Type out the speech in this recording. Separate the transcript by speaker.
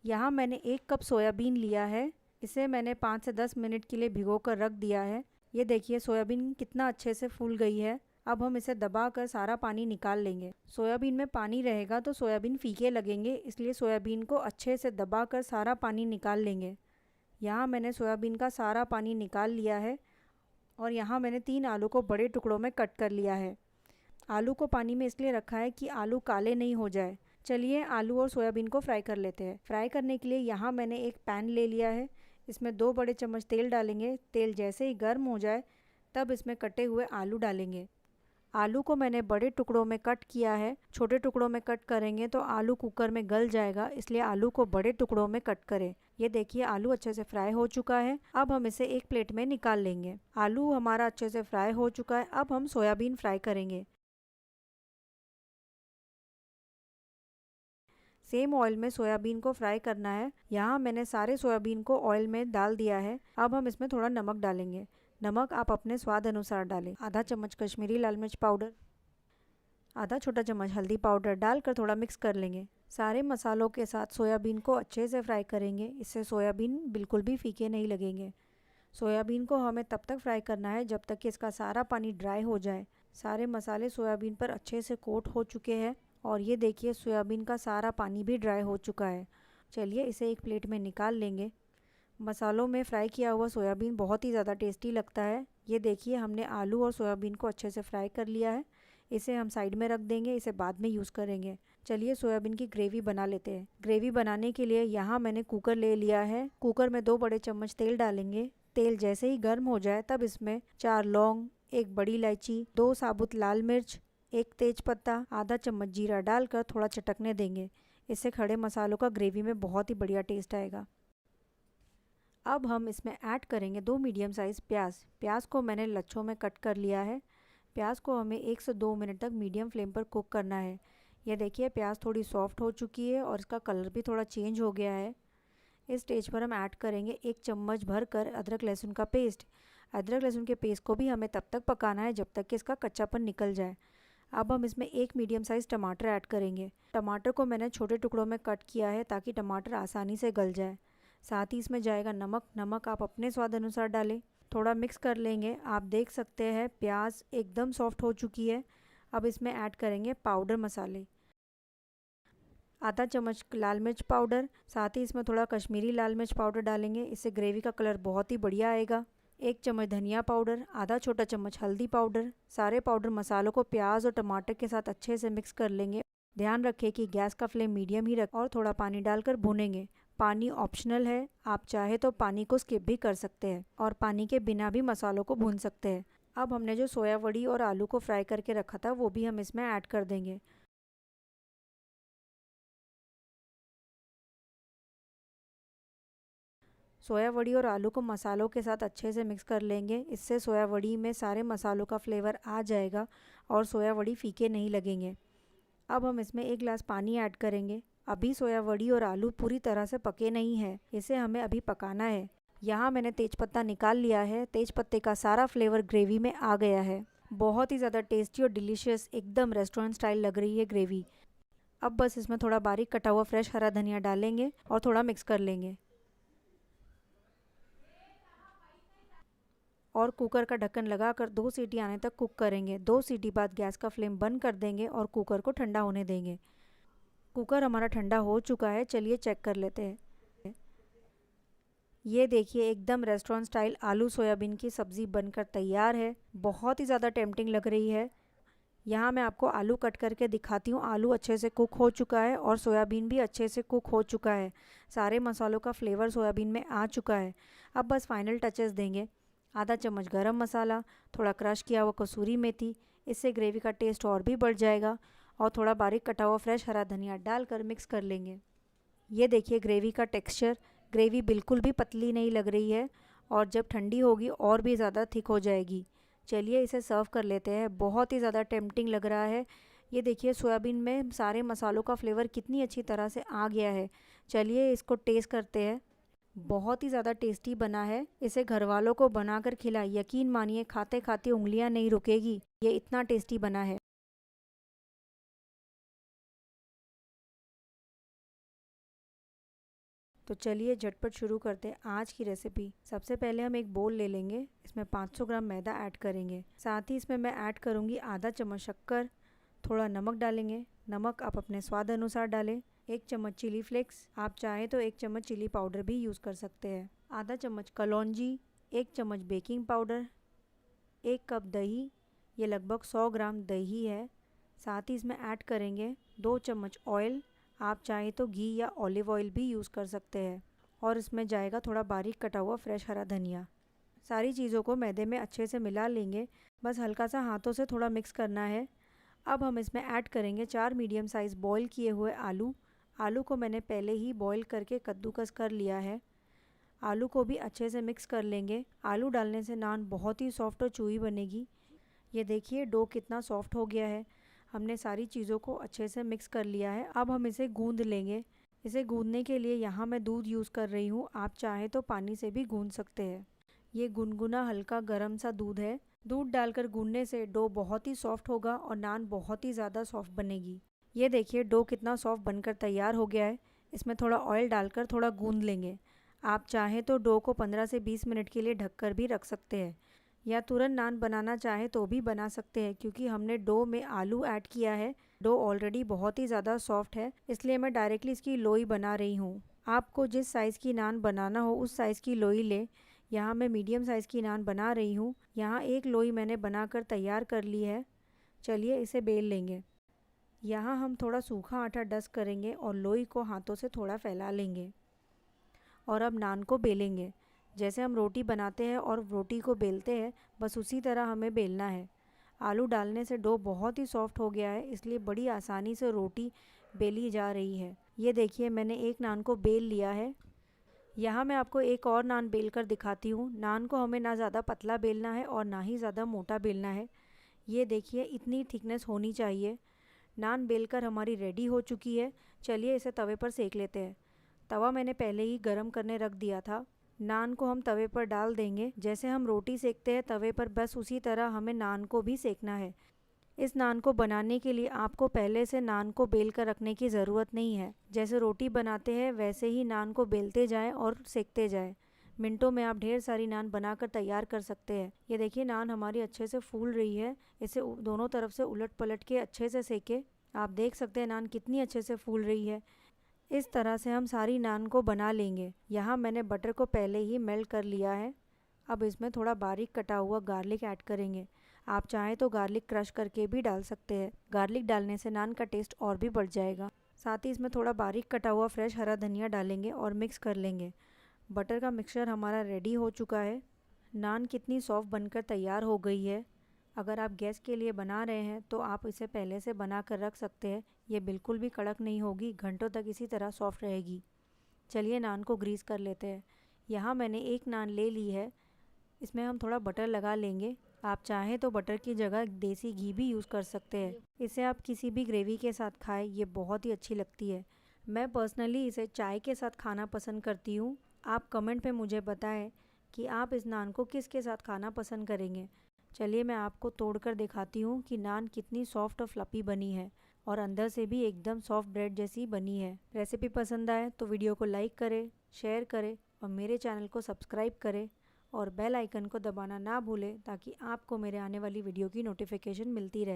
Speaker 1: यहाँ मैंने 1 cup soybean लिया है। इसे मैंने 5 से 10 मिनट के लिए भिगो कर रख दिया है। ये देखिए सोयाबीन कितना अच्छे से फूल गई है। अब हम इसे दबाकर सारा पानी निकाल लेंगे। सोयाबीन में पानी रहेगा तो सोयाबीन फीके लगेंगे, इसलिए सोयाबीन को अच्छे से दबाकर सारा पानी निकाल लेंगे। यहाँ मैंने सोयाबीन का सारा पानी निकाल लिया है और यहाँ मैंने 3 आलू को बड़े टुकड़ों में कट कर लिया है। आलू को पानी में इसलिए रखा है कि आलू काले नहीं हो जाए। चलिए आलू और सोयाबीन को फ्राई कर लेते हैं। फ्राई करने के लिए यहाँ मैंने एक पैन ले लिया है। इसमें 2 बड़े चम्मच तेल डालेंगे। तेल जैसे ही गर्म हो जाए तब इसमें कटे हुए आलू डालेंगे। आलू को मैंने बड़े टुकड़ों में कट किया है। छोटे टुकड़ों में कट करेंगे तो आलू कुकर में गल जाएगा, इसलिए आलू को बड़े टुकड़ों में कट करें। ये देखिए आलू अच्छे से फ्राई हो चुका है। अब हम इसे एक प्लेट में निकाल लेंगे। आलू हमारा अच्छे से फ्राई हो चुका है। अब हम सोयाबीन फ्राई करेंगे। सेम ऑयल में सोयाबीन को फ्राई करना है। यहाँ मैंने सारे सोयाबीन को ऑयल में डाल दिया है। अब हम इसमें थोड़ा नमक डालेंगे। नमक आप अपने स्वाद अनुसार डालें। आधा चम्मच कश्मीरी लाल मिर्च पाउडर, आधा छोटा चम्मच हल्दी पाउडर डालकर थोड़ा मिक्स कर लेंगे। सारे मसालों के साथ सोयाबीन को अच्छे से फ्राई करेंगे। इससे सोयाबीन बिल्कुल भी फीके नहीं लगेंगे। सोयाबीन को हमें तब तक फ्राई करना है जब तक कि इसका सारा पानी ड्राई हो जाए। सारे मसाले सोयाबीन पर अच्छे से कोट हो चुके हैं और ये देखिए सोयाबीन का सारा पानी भी ड्राई हो चुका है। चलिए इसे एक प्लेट में निकाल लेंगे। मसालों में फ्राई किया हुआ सोयाबीन बहुत ही ज़्यादा टेस्टी लगता है। ये देखिए हमने आलू और सोयाबीन को अच्छे से फ्राई कर लिया है। इसे हम साइड में रख देंगे, इसे बाद में यूज़ करेंगे। चलिए सोयाबीन की ग्रेवी बना लेते हैं। ग्रेवी बनाने के लिए यहाँ मैंने कुकर ले लिया है। कुकर में 2 बड़े चम्मच तेल डालेंगे। तेल जैसे ही गर्म हो जाए तब इसमें 4 लौंग, 1 बड़ी इलायची, 2 साबुत लाल मिर्च, 1 तेज पत्ता, आधा चम्मच जीरा डालकर थोड़ा चटकने देंगे। इससे खड़े मसालों का ग्रेवी में बहुत ही बढ़िया टेस्ट आएगा। अब हम इसमें ऐड करेंगे 2 मीडियम साइज़ प्याज। प्याज को मैंने लच्छों में कट कर लिया है। प्याज को हमें 1 से 2 मिनट तक मीडियम फ्लेम पर कुक करना है। यह देखिए प्याज थोड़ी सॉफ्ट हो चुकी है और इसका कलर भी थोड़ा चेंज हो गया है। इस स्टेज पर हम ऐड करेंगे 1 चम्मच भर कर अदरक लहसुन का पेस्ट। अदरक लहसुन के पेस्ट को भी हमें तब तक पकाना है जब तक कि इसका कच्चापन निकल जाए। अब हम इसमें 1 मीडियम साइज़ टमाटर ऐड करेंगे। टमाटर को मैंने छोटे टुकड़ों में कट किया है ताकि टमाटर आसानी से गल जाए। साथ ही इसमें जाएगा नमक। नमक आप अपने स्वाद अनुसार डालें। थोड़ा मिक्स कर लेंगे। आप देख सकते हैं प्याज एकदम सॉफ्ट हो चुकी है। अब इसमें ऐड करेंगे पाउडर मसाले। आधा चम्मच लाल मिर्च पाउडर, साथ ही इसमें थोड़ा कश्मीरी लाल मिर्च पाउडर डालेंगे। इससे ग्रेवी का कलर बहुत ही बढ़िया आएगा। 1 चम्मच धनिया पाउडर, आधा छोटा चम्मच हल्दी पाउडर। सारे पाउडर मसालों को प्याज और टमाटर के साथ अच्छे से मिक्स कर लेंगे। ध्यान रखें कि गैस का फ्लेम मीडियम ही रखें और थोड़ा पानी डालकर भूनेंगे। पानी ऑप्शनल है, आप चाहे तो पानी को स्किप भी कर सकते हैं और पानी के बिना भी मसालों को भून सकते हैं। अब हमने जो सोया वड़ी और आलू को फ्राई करके रखा था वो भी हम इसमें ऐड कर देंगे। सोया वड़ी और आलू को मसालों के साथ अच्छे से मिक्स कर लेंगे। इससे सोया वड़ी में सारे मसालों का फ्लेवर आ जाएगा और सोया वड़ी फीके नहीं लगेंगे। अब हम इसमें 1 गिलास पानी ऐड करेंगे। अभी सोया वड़ी और आलू पूरी तरह से पके नहीं है, इसे हमें अभी पकाना है। यहाँ मैंने तेज़पत्ता निकाल लिया है। तेज़पत्ते का सारा फ्लेवर ग्रेवी में आ गया है। बहुत ही ज़्यादा टेस्टी और डिलीशियस एकदम रेस्टोरेंट स्टाइल लग रही है ग्रेवी। अब बस इसमें थोड़ा बारीक कटा हुआ फ्रेश हरा धनिया डालेंगे और थोड़ा मिक्स कर लेंगे और कुकर का ढक्कन लगाकर 2 सीटी आने तक कुक करेंगे। 2 सीटी बाद गैस का फ्लेम बंद कर देंगे और कुकर को ठंडा होने देंगे। कुकर हमारा ठंडा हो चुका है। चलिए चेक कर लेते हैं। ये देखिए एकदम रेस्टोरेंट स्टाइल आलू सोयाबीन की सब्ज़ी बनकर तैयार है। बहुत ही ज़्यादा टेम्पटिंग लग रही है। यहाँ मैं आपको आलू कट करके दिखाती हूँ। आलू अच्छे से कुक हो चुका है और सोयाबीन भी अच्छे से कुक हो चुका है। सारे मसालों का फ्लेवर सोयाबीन में आ चुका है। अब बस फाइनल टचेस देंगे। आधा चम्मच गरम मसाला, थोड़ा क्रश किया हुआ कसूरी मेथी, इससे ग्रेवी का टेस्ट और भी बढ़ जाएगा और थोड़ा बारीक कटा हुआ फ्रेश हरा धनिया डालकर मिक्स कर लेंगे। ये देखिए ग्रेवी का टेक्सचर। ग्रेवी बिल्कुल भी पतली नहीं लग रही है और जब ठंडी होगी और भी ज़्यादा थिक हो जाएगी। चलिए इसे सर्व कर लेते हैं। बहुत ही ज़्यादा टेम्पटिंग लग रहा है। ये देखिए सोयाबीन में सारे मसालों का फ्लेवर कितनी अच्छी तरह से आ गया है। चलिए इसको टेस्ट करते हैं। बहुत ही ज़्यादा टेस्टी बना है। इसे घर वालों को बनाकर खिलाएं, यकीन मानिए खाते खाते उंगलियां नहीं रुकेगी। ये इतना टेस्टी बना है। तो चलिए झटपट शुरू करते हैं आज की रेसिपी। सबसे पहले हम एक बोल ले लेंगे, इसमें 500 ग्राम मैदा ऐड करेंगे। साथ ही इसमें मैं ऐड करूँगी आधा चम्मच शक्कर, थोड़ा नमक डालेंगे। नमक आप अपने स्वाद अनुसार डालें। 1 चम्मच चिली फ्लेक्स, आप चाहें तो 1 चम्मच चिली पाउडर भी यूज़ कर सकते हैं। आधा चम्मच कलौंजी, 1 चम्मच बेकिंग पाउडर, 1 कप दही, ये लगभग 100 ग्राम दही है। साथ ही इसमें ऐड करेंगे 2 चम्मच ऑयल, आप चाहें तो घी या ऑलिव ऑयल भी यूज़ कर सकते हैं। और इसमें जाएगा थोड़ा बारीक कटा हुआ फ्रेश हरा धनिया। सारी चीज़ों को मैदे में अच्छे से मिला लेंगे, बस हल्का सा हाथों से थोड़ा मिक्स करना है। अब हम इसमें ऐड करेंगे 4 मीडियम साइज़ बॉईल किए हुए आलू। आलू को मैंने पहले ही बॉईल करके कद्दूकस कर लिया है। आलू को भी अच्छे से मिक्स कर लेंगे। आलू डालने से नान बहुत ही सॉफ्ट और चूई बनेगी। ये देखिए डो कितना सॉफ्ट हो गया है। हमने सारी चीज़ों को अच्छे से मिक्स कर लिया है। अब हम इसे गूंद लेंगे। इसे गूंदने के लिए यहाँ मैं दूध यूज़ कर रही हूँ, आप चाहें तो पानी से भी गूंद सकते हैं। ये गुनगुना हल्का गर्म सा दूध है। दूध डालकर गूंदने से डो बहुत ही सॉफ्ट होगा और नान बहुत ही ज़्यादा सॉफ्ट बनेगी। ये देखिए डो कितना सॉफ्ट बनकर तैयार हो गया है। इसमें थोड़ा ऑयल डालकर थोड़ा गूंद लेंगे। आप चाहें तो डो को 15 से 20 मिनट के लिए ढककर भी रख सकते हैं, या तुरंत नान बनाना चाहे तो भी बना सकते हैं, क्योंकि हमने डो में आलू ऐड किया है। डो ऑलरेडी बहुत ही ज़्यादा सॉफ्ट है, इसलिए मैं डायरेक्टली इसकी लोई बना रही हूँ। आपको जिस साइज़ की नान बनाना हो उस साइज़ की लोई ले। यहाँ मैं मीडियम साइज़ की नान बना रही हूँ। यहाँ एक लोई मैंने बनाकर तैयार कर ली है। चलिए इसे बेल लेंगे। यहाँ हम थोड़ा सूखा आटा डस्ट करेंगे और लोई को हाथों से थोड़ा फैला लेंगे और अब नान को बेलेंगे। जैसे हम रोटी बनाते हैं और रोटी को बेलते हैं, बस उसी तरह हमें बेलना है। आलू डालने से डो बहुत ही सॉफ्ट हो गया है, इसलिए बड़ी आसानी से रोटी बेली जा रही है। ये देखिए मैंने एक नान को बेल लिया है। यहाँ मैं आपको एक और नान बेल कर दिखाती हूँ। नान को हमें ना ज़्यादा पतला बेलना है और ना ही ज़्यादा मोटा बेलना है। ये देखिए इतनी थिकनेस होनी चाहिए। नान बेलकर हमारी रेडी हो चुकी है। चलिए इसे तवे पर सेक लेते हैं। तवा मैंने पहले ही गरम करने रख दिया था। नान को हम तवे पर डाल देंगे। जैसे हम रोटी सेकते हैं तवे पर, बस उसी तरह हमें नान को भी सेकना है। इस नान को बनाने के लिए आपको पहले से नान को बेल कर रखने की ज़रूरत नहीं है। जैसे रोटी बनाते हैं वैसे ही नान को बेलते जाएं और सेकते जाएं। मिनटों में आप ढेर सारी नान बनाकर तैयार कर सकते हैं। ये देखिए नान हमारी अच्छे से फूल रही है। इसे दोनों तरफ से उलट पलट के अच्छे से सेके। आप देख सकते हैं नान कितनी अच्छे से फूल रही है। इस तरह से हम सारी नान को बना लेंगे। यहाँ मैंने बटर को पहले ही मेल्ट कर लिया है। अब इसमें थोड़ा बारीक कटा हुआ गार्लिक ऐड करेंगे। आप चाहें तो गार्लिक क्रश करके भी डाल सकते हैं। गार्लिक डालने से नान का टेस्ट और भी बढ़ जाएगा। साथ ही इसमें थोड़ा बारीक कटा हुआ फ्रेश हरा धनिया डालेंगे और मिक्स कर लेंगे। बटर का मिक्सचर हमारा रेडी हो चुका है। नान कितनी सॉफ्ट बनकर तैयार हो गई है। अगर आप गैस के लिए बना रहे हैं तो आप इसे पहले से बना कर रख सकते हैं। ये बिल्कुल भी कड़क नहीं होगी, घंटों तक इसी तरह सॉफ्ट रहेगी। चलिए नान को ग्रीस कर लेते हैं। यहाँ मैंने एक नान ले ली है। इसमें हम थोड़ा बटर लगा लेंगे। आप चाहें तो बटर की जगह देसी घी भी यूज़ कर सकते हैं। इसे आप किसी भी ग्रेवी के साथ खाएं, ये बहुत ही अच्छी लगती है। मैं पर्सनली इसे चाय के साथ खाना पसंद करती हूँ। आप कमेंट पे मुझे बताएं कि आप इस नान को किसके साथ खाना पसंद करेंगे। चलिए मैं आपको तोड़कर दिखाती हूँ कि नान कितनी सॉफ्ट और फ्लफ़ी बनी है और अंदर से भी एकदम सॉफ्ट ब्रेड जैसी बनी है। रेसिपी पसंद आए तो वीडियो को लाइक करें, शेयर करें और मेरे चैनल को सब्सक्राइब करें और बेल आइकन को दबाना ना भूलें, ताकि आपको मेरे आने वाली वीडियो की नोटिफिकेशन मिलती रहे।